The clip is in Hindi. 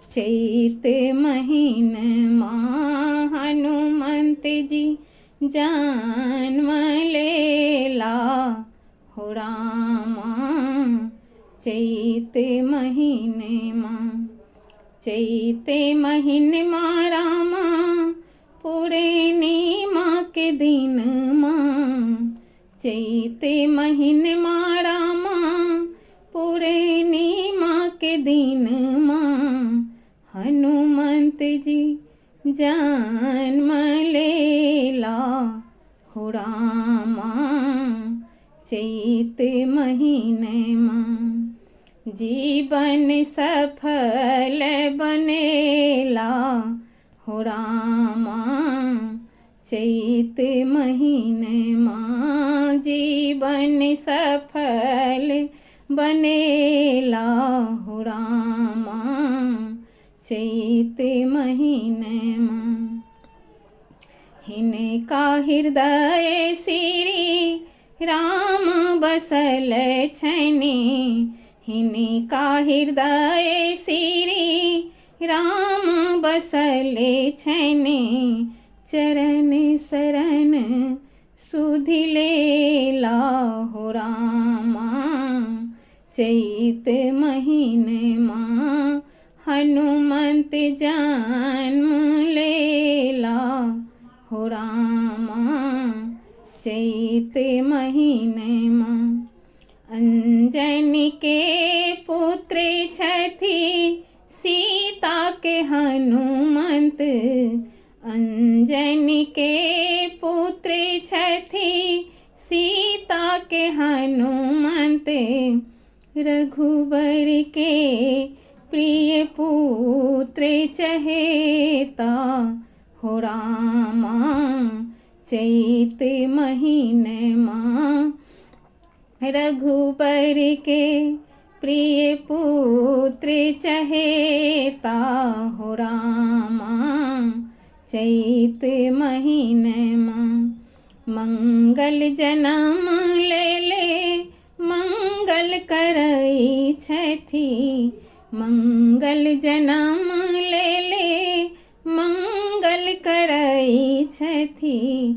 चैत महीनमा हनुमंत जी जन्म लेला हो रामा। चैत महीनमा रामा पूर्णिमा के दिन माँ। चैत महीनमा रामा पूर्णिमा के दिन माँ हनुमंत जी जन्म लेला हो रामा। चैत महीनमा जीवन सफल बनेला हो रामा। चैत महीनमा जीवन सफल बनेला हो रामा। चैत महीनमा हिनका हृदय श्री राम बसल छनि। हिनका हृदय श्री राम बसल छनि। चरण शरण सुधि लेला हो रामा। चैत महीनमा हनुमंत जन्म लेला हो रामा। चैत महीनमा अंजनी के पुत्र छथि सीता के हनुमंत। अंजनी के पुत्र छथि सीता के हनुमंत। रघुबर के प्रिय पुत्र चहेता हो रामा। चैत महीनमा रघुबर के प्रिय पुत्र चहेता हो रामा। चैत महीनमा मंगल जन्म ले मंगल करई छथि। मंगल जन्म ले मंगल करई छथि।